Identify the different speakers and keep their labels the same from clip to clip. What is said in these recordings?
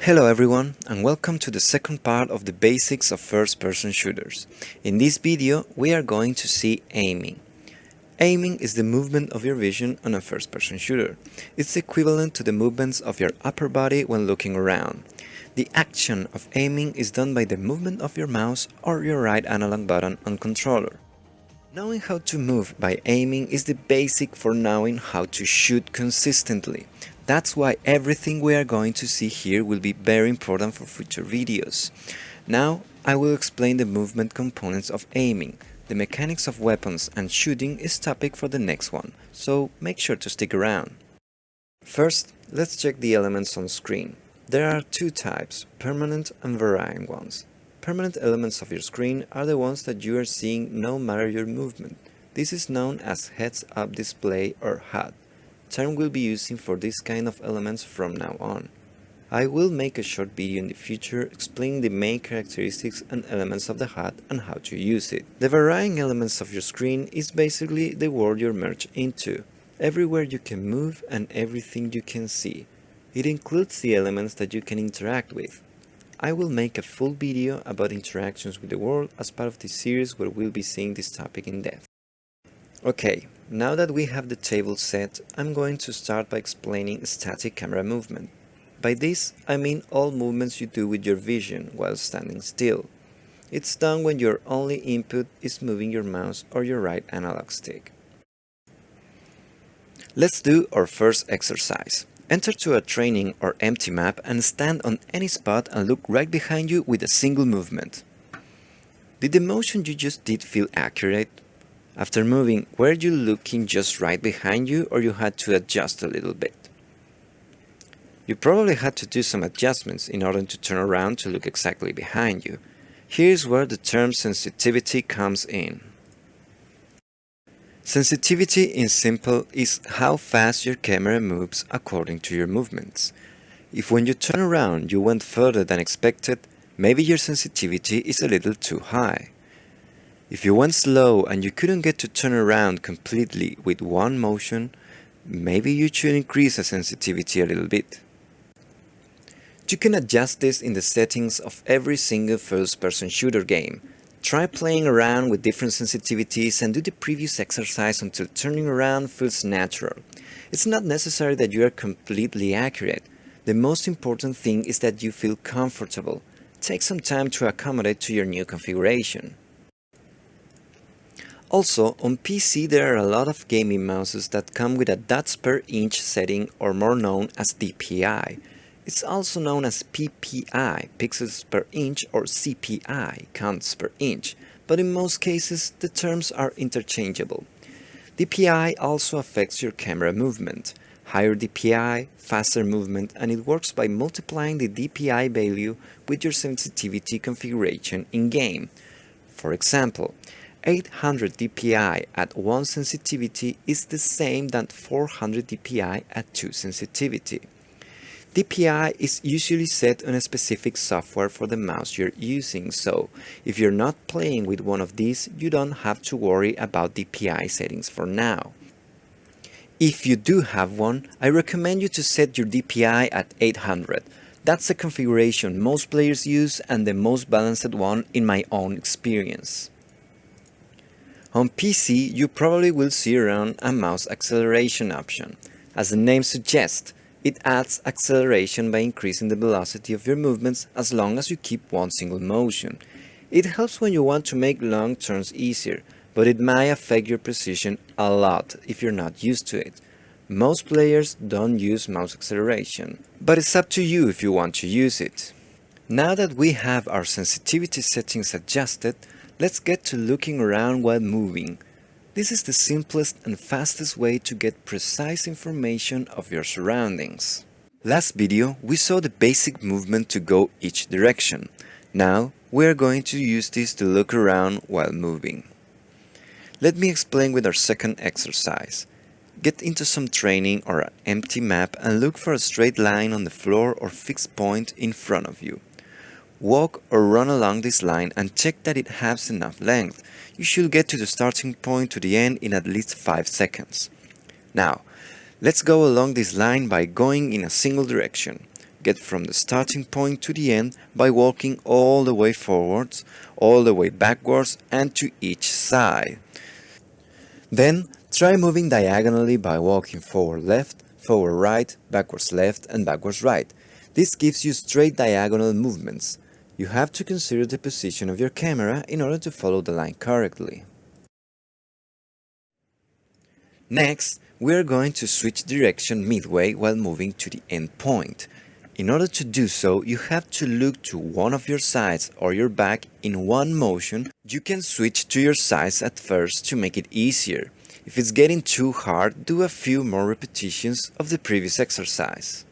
Speaker 1: Hello everyone and welcome to the second part of the basics of first-person shooters. In this video we are going to see aiming. Aiming is the movement of your vision on a first-person shooter. It's equivalent to the movements of your upper body when looking around. The action of aiming is done by the movement of your mouse or your right analog button on controller. Knowing how to move by aiming is the basic for knowing how to shoot consistently. That's why everything we are going to see here will be very important for future videos. Now I will explain the movement components of aiming. The mechanics of weapons and shooting is topic for the next one, so make sure to stick around. First, let's check the elements on screen. There are two types, permanent and varying ones. Permanent elements of your screen are the ones that you are seeing no matter your movement. This is known as heads-up display or HUD. Term we'll be using for this kind of elements from now on. I will make a short video in the future explaining the main characteristics and elements of the HUD and how to use it. The varying elements of your screen is basically the world you're merged into. Everywhere you can move and everything you can see. It includes the elements that you can interact with. I will make a full video about interactions with the world as part of this series where we'll be seeing this topic in depth. Okay, now that we have the table set, I'm going to start by explaining static camera movement. By this, I mean all movements you do with your vision while standing still. It's done when your only input is moving your mouse or your right analog stick. Let's do our first exercise. Enter to a training or empty map and stand on any spot and look right behind you with a single movement. Did the motion you just did feel accurate? After moving, were you looking just right behind you or you had to adjust a little bit? You probably had to do some adjustments in order to turn around to look exactly behind you. Here's where the term sensitivity comes in. Sensitivity in simple is how fast your camera moves according to your movements. If when you turn around you went further than expected, maybe your sensitivity is a little too high. If you went slow and you couldn't get to turn around completely with one motion, maybe you should increase the sensitivity a little bit. You can adjust this in the settings of every single first-person shooter game. Try playing around with different sensitivities and do the previous exercise until turning around feels natural. It's not necessary that you are completely accurate. The most important thing is that you feel comfortable. Take some time to accommodate to your new configuration. Also, on PC there are a lot of gaming mouses that come with a dots per inch setting or more known as DPI. It's also known as PPI, pixels per inch, or CPI, counts per inch, but in most cases the terms are interchangeable. DPI also affects your camera movement. Higher DPI, faster movement, and it works by multiplying the DPI value with your sensitivity configuration in-game. For example, 800 dpi at 1 sensitivity is the same than 400 dpi at 2 sensitivity. DPI is usually set on a specific software for the mouse you're using, so if you're not playing with one of these, you don't have to worry about DPI settings for now. If you do have one, I recommend you to set your DPI at 800. That's the configuration most players use and the most balanced one in my own experience. On PC, you probably will see around a mouse acceleration option. As the name suggests, it adds acceleration by increasing the velocity of your movements as long as you keep one single motion. It helps when you want to make long turns easier, but it might affect your precision a lot if you're not used to it. Most players don't use mouse acceleration, but it's up to you if you want to use it. Now that we have our sensitivity settings adjusted, let's get to looking around while moving. This is the simplest and fastest way to get precise information of your surroundings. Last video we saw the basic movement to go each direction. Now we are going to use this to look around while moving. Let me explain with our second exercise. Get into some training or an empty map and look for a straight line on the floor or fixed point in front of you. Walk or run along this line and check that it has enough length. You should get to the starting point to the end in at least 5 seconds. Now, let's go along this line by going in a single direction. get from the starting point to the end by walking all the way forwards, all the way backwards and to each side. Then try moving diagonally by walking forward left, forward right, backwards left and backwards right. This gives you straight diagonal movements. You have to consider the position of your camera in order to follow the line correctly. Next, we are going to switch direction midway while moving to the end point. In order to do so, you have to look to one of your sides or your back in one motion. You can switch to your sides at first to make it easier. If it's getting too hard, do a few more repetitions of the previous exercise.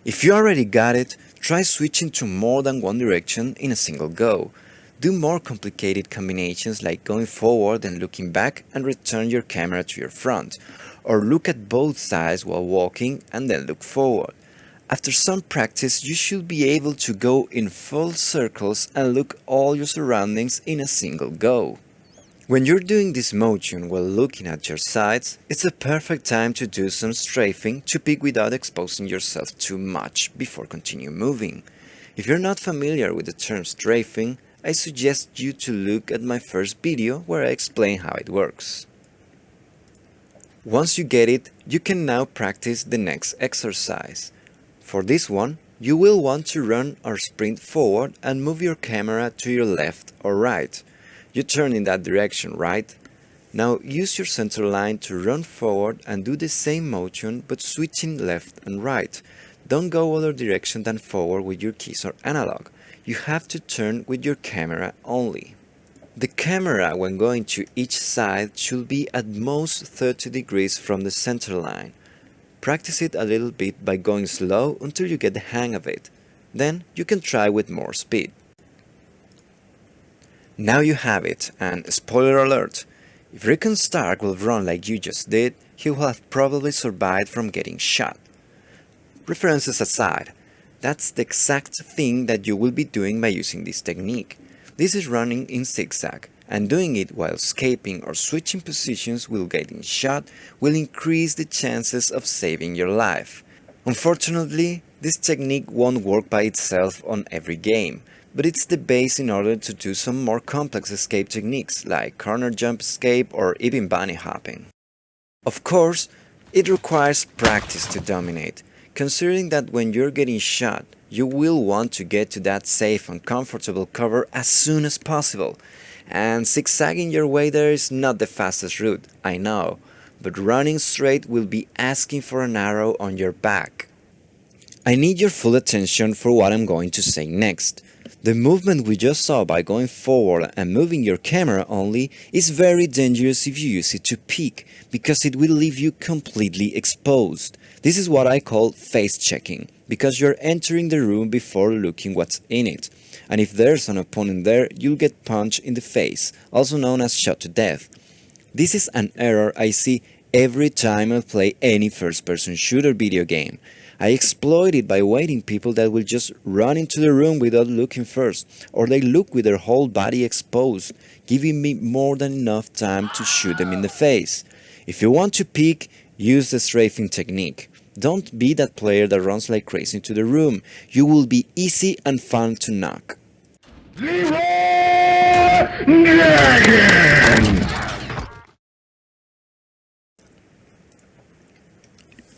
Speaker 1: If you already got it, try switching to more than one direction in a single go. Do more complicated combinations like going forward and looking back and return your camera to your front, or look at both sides while walking and then look forward. After some practice, you should be able to go in full circles and look all your surroundings in a single go. When you're doing this motion while looking at your sides, it's a perfect time to do some strafing to peek without exposing yourself too much before continue moving. If you're not familiar with the term strafing, I suggest you to look at my first video where I explain how it works. Once you get it, you can now practice the next exercise. For this one, you will want to run or sprint forward and move your camera to your left or right. You turn in that direction, right? Now use your center line to run forward and do the same motion but switching left and right. Don't go other direction than forward with your keys or analog. You have to turn with your camera only. The camera, when going to each side, should be at most 30 degrees from the center line. Practice it a little bit by going slow until you get the hang of it. Then you can try with more speed. Now you have it, and spoiler alert, if Rickon Stark will run like you just did, he will have probably survived from getting shot. References aside, that's the exact thing that you will be doing by using this technique. This is running in zigzag, and doing it while escaping or switching positions while getting shot will increase the chances of saving your life. Unfortunately, this technique won't work by itself on every game, but it's the base in order to do some more complex escape techniques like corner jump escape or even bunny hopping. Of course, it requires practice to dominate, considering that when you're getting shot, you will want to get to that safe and comfortable cover as soon as possible. And zigzagging your way there is not the fastest route, I know, but running straight will be asking for an arrow on your back. I need your full attention for what I'm going to say next. The movement we just saw by going forward and moving your camera only is very dangerous if you use it to peek, because it will leave you completely exposed. This is what I call face checking, because you're entering the room before looking what's in it. And if there's an opponent there, you'll get punched in the face, also known as shot to death. This is an error I see every time I play any first-person shooter video game. I exploit it by waiting people that will just run into the room without looking first, or they look with their whole body exposed, giving me more than enough time to shoot them in the face. If you want to peek, use the strafing technique. Don't be that player that runs like crazy into the room. You will be easy and fun to knock.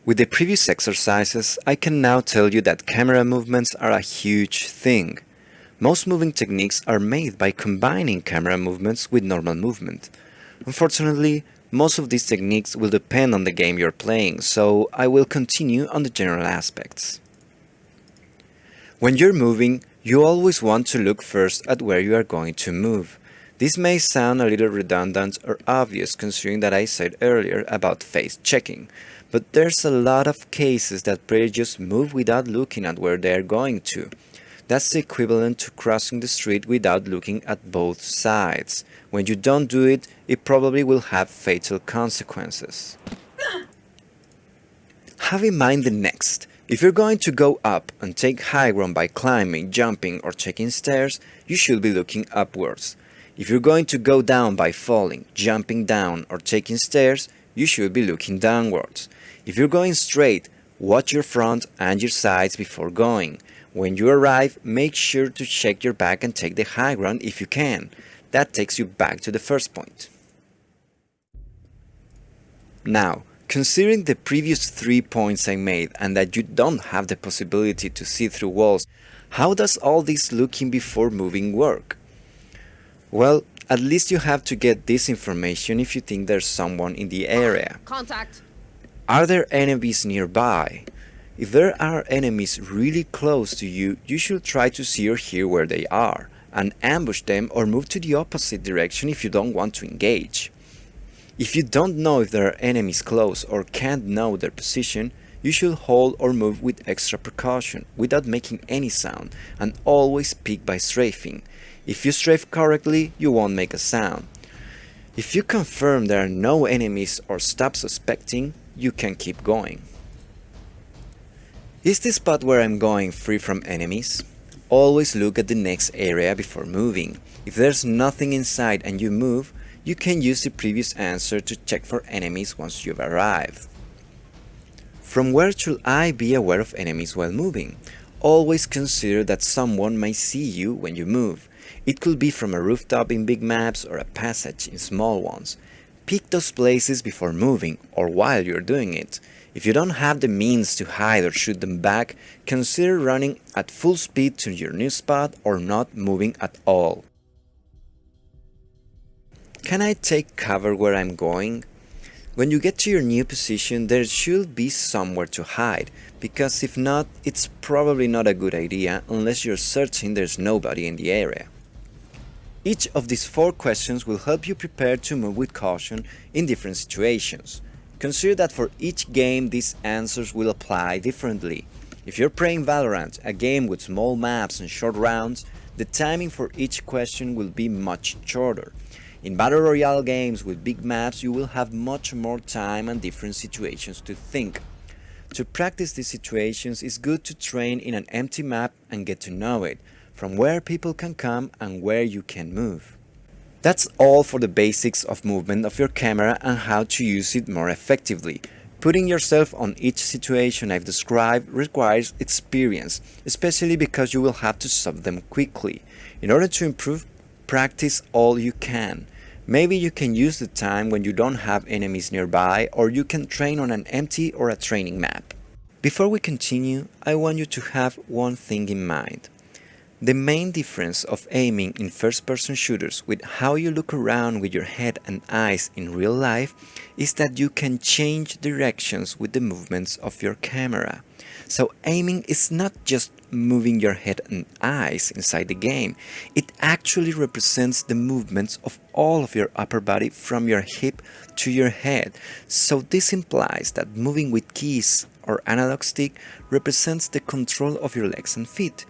Speaker 1: With the previous exercises, I can now tell you that camera movements are a huge thing. Most moving techniques are made by combining camera movements with normal movement. Unfortunately, most of these techniques will depend on the game you're playing, so I will continue on the general aspects. When you're moving, you always want to look first at where you are going to move. This may sound a little redundant or obvious considering that I said earlier about face checking, but there's a lot of cases that players just move without looking at where they are going to. That's the equivalent to crossing the street without looking at both sides. When you don't do it, it probably will have fatal consequences. Have in mind the next. If you're going to go up and take high ground by climbing, jumping or checking stairs, you should be looking upwards. If you're going to go down by falling, jumping down or taking stairs, you should be looking downwards. If you're going straight, Watch your front and your sides before going. When you arrive, make sure to check your back and take the high ground if you can. That takes you back to the first point. Now, considering the previous 3 points I made and that you don't have the possibility to see through walls, how does all this looking before moving work? Well, at least you have to get this information if you think there's someone in the area.
Speaker 2: Contact.
Speaker 1: Are there enemies nearby? If there are enemies really close to you, you should try to see or hear where they are, and ambush them or move to the opposite direction if you don't want to engage. If you don't know if there are enemies close or can't know their position, you should hold or move with extra precaution, without making any sound, and always peek by strafing. If you strafe correctly, you won't make a sound. If you confirm there are no enemies or stop suspecting, you can keep going. Is the spot where I'm going free from enemies? Always look at the next area before moving. If there's nothing inside and you move, you can use the previous answer to check for enemies once you've arrived. From where should I be aware of enemies while moving? Always consider that someone may see you when you move. It could be from a rooftop in big maps or a passage in small ones. Pick those places before moving or while you're doing it. If you don't have the means to hide or shoot them back, consider running at full speed to your new spot or not moving at all. Can I take cover where I'm going? When you get to your new position, there should be somewhere to hide, because if not, it's probably not a good idea unless you're certain there's nobody in the area. Each of these 4 questions will help you prepare to move with caution in different situations. Consider that for each game these answers will apply differently. If you're playing Valorant, a game with small maps and short rounds, the timing for each question will be much shorter. In Battle Royale games with big maps, you will have much more time and different situations to think. To practice these situations, it's good to train in an empty map and get to know it, from where people can come and where you can move. That's all for the basics of movement of your camera and how to use it more effectively. Putting yourself on each situation I've described requires experience, especially because you will have to solve them quickly. In order to improve, practice all you can. Maybe you can use the time when you don't have enemies nearby, or you can train on an empty or a training map. Before we continue, I want you to have one thing in mind. The main difference of aiming in first-person shooters with how you look around with your head and eyes in real life is that you can change directions with the movements of your camera. So aiming is not just moving your head and eyes inside the game, it actually represents the movements of all of your upper body from your hip to your head. So this implies that moving with keys or analog stick represents the control of your legs and feet.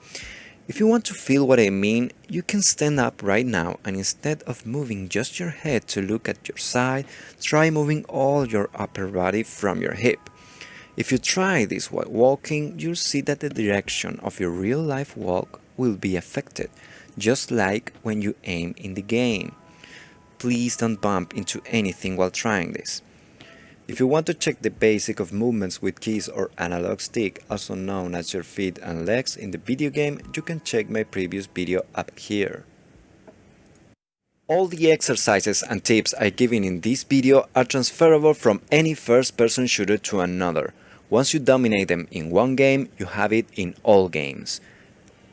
Speaker 1: If you want to feel what I mean, you can stand up right now and instead of moving just your head to look at your side, try moving all your upper body from your hip. If you try this while walking, you'll see that the direction of your real-life walk will be affected, just like when you aim in the game. Please don't bump into anything while trying this. If you want to check the basic of movements with keys or analog stick, also known as your feet and legs in the video game, you can check my previous video up here. All the exercises and tips I given in this video are transferable from any first-person shooter to another. Once you dominate them in one game, you have it in all games.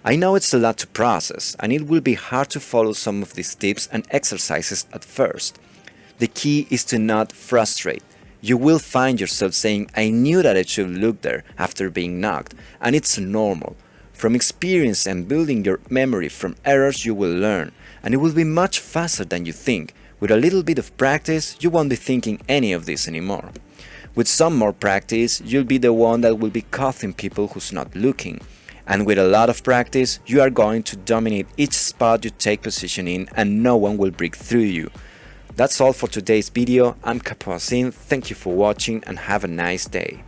Speaker 1: I know it's a lot to process, and it will be hard to follow some of these tips and exercises at first. The key is to not frustrate. You will find yourself saying, I knew that I should look there after being knocked, and it's normal. From experience and building your memory from errors you will learn, and it will be much faster than you think. With a little bit of practice, you won't be thinking any of this anymore. With some more practice, you'll be the one that will be caughing people who's not looking. And with a lot of practice, you are going to dominate each spot you take position in and no one will break through you. That's all for today's video. I'm Capoasin, thank you for watching and have a nice day.